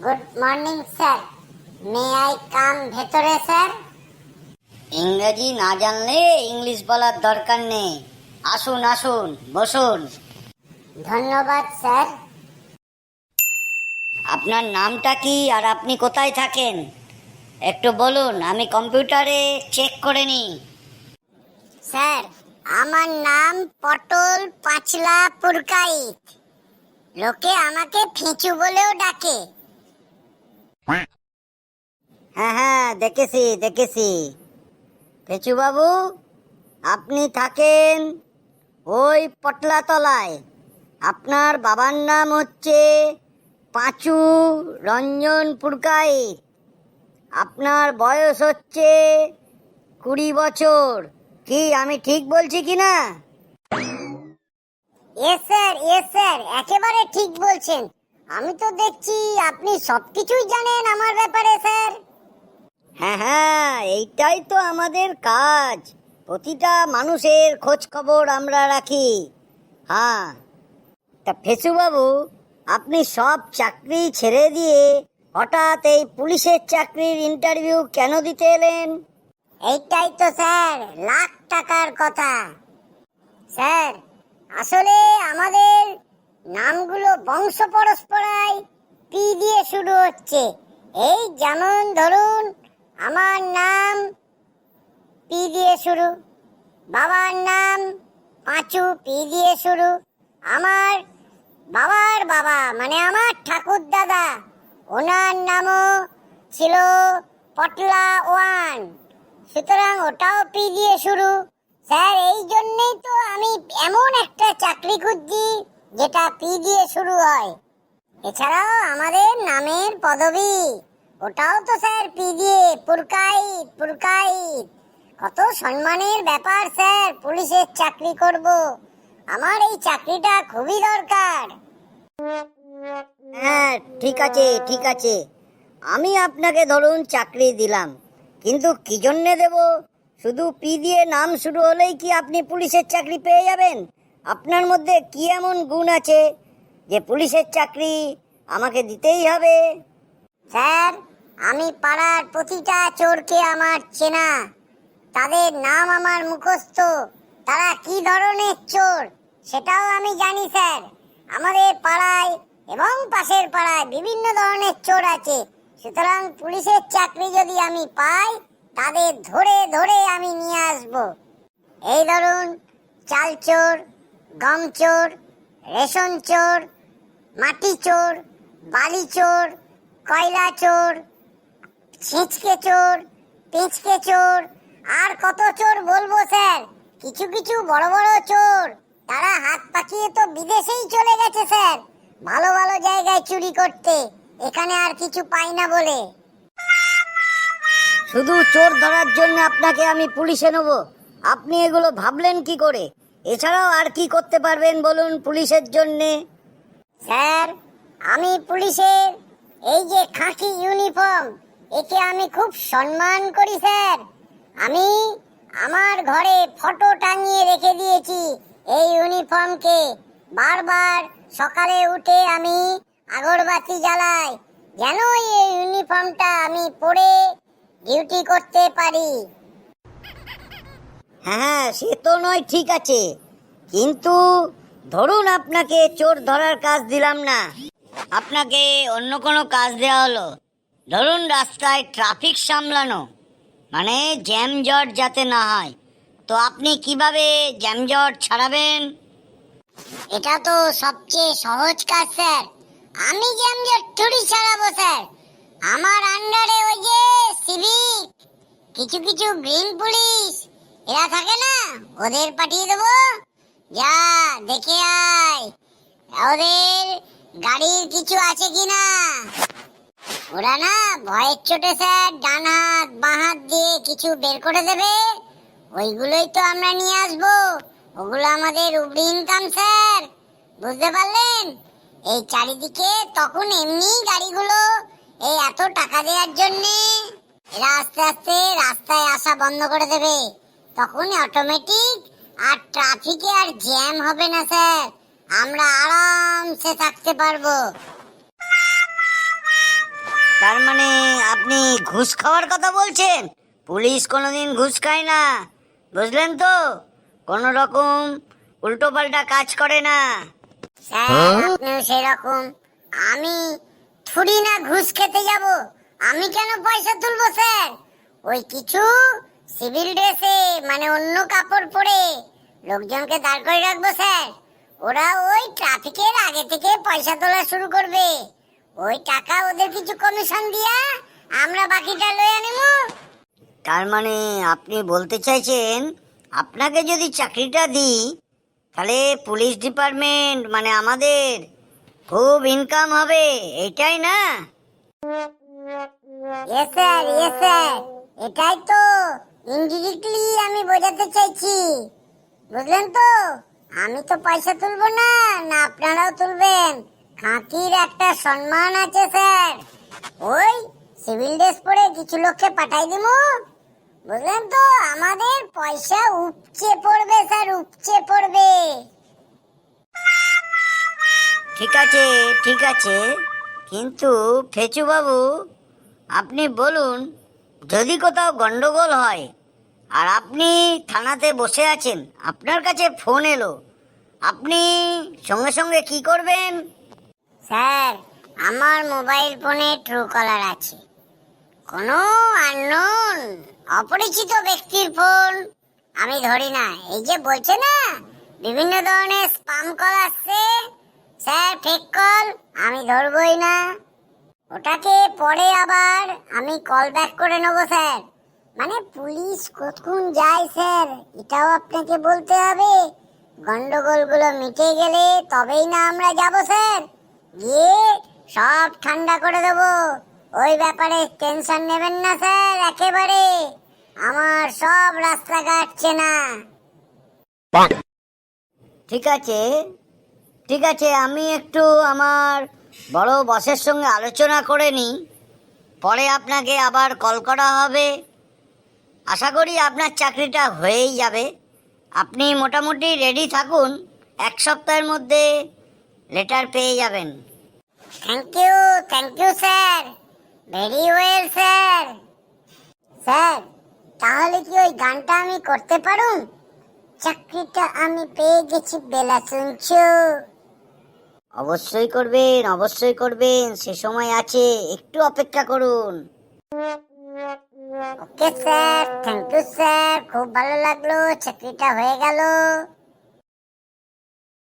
Good morning sir, may I come ভেতরে sir? ইংরেজি না জানলে ইংলিশ বলার দরকার নেই। আসুন আসুন, বসুন। ধন্যবাদ স্যার। আপনার নামটা কি আর আপনি কোথায় থাকেন একটু বলুন, আমি কম্পিউটারে চেক করে নিই। স্যার, আমার নাম পটল পাঁচলা পুরকাইত। লোকে আমাকে ফিঁচু বলেও ডাকে। হ্যাঁ হ্যাঁ, দেখেছি। পেঁচু বাবু, আপনি থাকেন ওই পটলাতলায়। আপনার বাবার নাম হচ্ছে পাঁচু রঞ্জন পুরকাইত। আপনার বয়স হচ্ছে 20 বছর। কি আমি ঠিক বলছি কি না? এস স্যার, একেবারে ঠিক বলছেন। আমি তো দেখছি আপনি সবকিছুই জানেন আমার ব্যাপারে স্যার। হ্যাঁ হ্যাঁ, এইটাই তো আমাদের কাজ। প্রতিটা মানুষের খোঁজ খবর আমরা রাখি। হ্যাঁ, তা ফেসুবাবু, আপনি সব চাকরি ছেড়ে দিয়ে হঠাৎ এই পুলিশের চাকরির ইন্টারভিউ কেন দিতে এলেন? এইটাই তো স্যার লাখ টাকার কথা। স্যার, আসলে আমাদের নামগুলো বংশ পরস্পরায় পি দিয়ে শুরু হচ্ছে। এই যেমন ধরুন, আমার নাম পি দিয়ে শুরু, বাবার নাম পাঁচু, পি দিয়ে শুরু। আমার বাবার বাবা মানে আমার ঠাকুর দাদা, ওনার নামও ছিল পটলা ওয়ান, সুতরাং ওটাও পি দিয়ে শুরু। স্যার, এই জন্যই তো আমি এমন একটা চাকরি খুঁজছি যেটা পি দিয়ে শুরু হয়। এছাড়াও আমাদের নামের পদবি, ওটাও তো স্যার পি দিয়ে, পুরকাইত। কত সম্মানের ব্যাপার স্যার, পুলিশের চাকরি করব। আমার এই চাকরিটা খুবই দরকার। হ্যাঁ, ঠিক আছে, আমি আপনাকে ধরুন চাকরি দিলাম, কিন্তু কি জন্যে দেব? শুধু পি দিয়ে নাম শুরু হলেই কি আপনি পুলিশের চাকরি পেয়ে যাবেন? আপনার মধ্যে কি এমন গুণ আছে যে পুলিশের চাকরি আমাকে দিতেই হবে? স্যার, আমি পাড়ার প্রতিটা চোরকে আমার চেনা, তাদের নাম আমার মুখস্থ, তারা কি ধরনের চোর সেটাও আমি জানি স্যার। আমাদের পাড়ায় এবং পাশের পাড়ায় বিভিন্ন ধরনের চোর আছে, সুতরাং পুলিশের চাকরি যদি আমি পাই, তাদের ধরে ধরে আমি নিয়ে আসব। এই ধরুন, চাল চোর, গম চোর, রেশন চোর, মাটি চোর, বালি চোর, কয়লা চোর, ছিঁচকে চোর, পিঁচকে চোর, আর কত চোর বলবো স্যার। কিছু কিছু বড় বড় চোর, তারা হাত পাকিয়ে তো বিদেশেই চলে গেছে স্যার, ভালো ভালো জায়গায় চুরি করতে, এখানে আর কিছু পাই না বলে। শুধু চোর ধরার জন্য আপনাকে আমি পুলিশে নেব? আপনি এগুলো ভাবলেন কি করে? এছাড়াও আর কি করতে পারবেন বলুন পুলিশের জন্যে? স্যার, আমি পুলিশের এই যে খাকি ইউনিফর্ম, একে আমি খুব সম্মান করি স্যার। আমি আমার ঘরে ফটো টাঙিয়ে রেখে দিয়েছি এই ইউনিফর্মকে। বারবার সকালে উঠে আমি আগরবাতি জ্বালাই, যেন এই ইউনিফর্মটা আমি পরে ডিউটি করতে পারি। হ্যাঁ, সে তো নয়, ঠিক আছে, কিন্তু ধরুন আপনাকে চোর ধরার কাজ দিলাম না, আপনাকে অন্য কোনো কাজ দেওয়া হলো। ধরুন রাস্তায় ট্রাফিক সামলানো, মানে জ্যামজট যাতে না হয়, তো আপনি কিভাবে জ্যামজট ছাড়াবেন? এটা তো সবচেয়ে সহজ কাজ স্যার। আমি জ্যামজট থুড়ি ছাড়াবো স্যার। আমার আন্ডারে ওই যে সিভিক, কিছু কিছু গ্রিন পুলিশ এরা থাকে না, ওদের পাঠিয়ে দেবো। যা দেখে আয় ওদের গাড়ির কিছু আছে কিনা। ওরা না ভয়ের চোটে স্যার ডান হাত বাঁ হাত দিয়ে কিছু বের করে দেবে, ওইগুলোই তো আমরা নিয়ে আসবো। ওগুলো আমাদের উপরি ইনকাম স্যার, বুঝতে পারলেন? এই চারিদিকে তখন এমনি গাড়িগুলো এই এত টাকা দেওয়ার জন্যে এরা আস্তে আস্তে রাস্তায় আসা বন্ধ করে দেবে, তখন অটোমেটিক আর ট্রাফিকে আর জ্যাম হবে না স্যার, আমরা আরামসে থাকতে পারবো। তার মানে আপনি ঘুষ খাওয়ার কথা বলছেন? পুলিশ কোনোদিন ঘুষ খায় না, বুঝলেন তো? কোনো রকম উল্টো পাল্টা কাজ করে না। স্যার আপনিও সেরকম। আমি থুড়ি না ঘুষ খেতে যাব। আমি কেন পয়সা তুলবো স্যার? ওই কিছু সিভিল ড্রেসে মানে অন্য কাপড় পরে লোকজনকে দাঁড় করে রাখবো স্যার। ওরা ওই ট্রাফিকের আগে থেকে পয়সা তোলা শুরু করবে। ওই টাকা ওদের কিছু কমিশন দিয়া আমরা বাকিটা লয়ে নিব। তার মানে আপনি বলতে চাইছেন আপনাকে যদি চাকরিটা দিই তাহলে পুলিশ ডিপার্টমেন্ট মানে আমাদের খুব ইনকাম হবে, এইটাই না? ইয়েস স্যার, ইয়েস স্যার, এটাই তো ইনডিরেক্টলি আমি বোঝাতে চাইছি, বুঝলেন তো? আমি তো পয়সা তুলবো না, না আপনারাও তুলবেন। খাঁকির একটা সম্মান আছে স্যার। ওই সিভিল ড্রেস পরে কিছু লোককে পাঠাই দিমু, বুঝলেন তো? আমাদের পয়সা উপচে পড়বে স্যার, উপচে পড়বে। ঠিক আছে, ঠিক আছে, কিন্তু ফেচু বাবু আপনি বলুন, যদি কোথাও গন্ডগোল হয় আর আপনি থানাতে বসে আছেন, আপনার কাছে ফোন এলো, আপনি সঙ্গে সঙ্গে কি করবেন? স্যার আমার মোবাইল ফোনে ট্রু কলার আছে। কোনো আননোন অপরিচিত ব্যক্তির ফোন আমি ধরি না। এই যে বলছে না বিভিন্ন ধরনের স্পাম কল আসছে স্যার, ফেক কল, আমি ধরবই না। ওটাকে পরে আবার আমি কল ব্যাক করে নেবো স্যার। মানে পুলিশ কতক্ষণ যায় স্যার এটাও আপনাকে বলতে হবে। গন্ডগোলগুলো মিটে গেলে তবেই না আমরা যাব স্যার। গিয়ে সব ঠান্ডা করে দেবো। ওই ব্যাপারে টেনশন নেবেন না স্যার একেবারে। আমার সব রাস্তাঘাট চেনা। ঠিক আছে, ঠিক আছে, আমি একটু আমার বড় বসের সঙ্গে আলোচনা করে নিই, পরে আপনাকে আবার কল করা হবে। আশা করি আপনার চাকরিটা হয়েই যাবে। আপনি মোটামুটি রেডি থাকুন, 1 সপ্তাহের মধ্যে লেটার পেয়ে যাবেন। Thank you sir, very well sir. Sir তাহলে কি ওই গানটা আমি করতে পারুম? চাকরিটা আমি পেয়ে গেছি বেলা শুনছো। অবশ্যই করবেন, অবশ্যই করবেন, সে সময় আছে, একটু অপেক্ষা করুন। Okay sir, thank you sir, খুব ভালো লাগলো, চাকরিটা হয়ে গেল।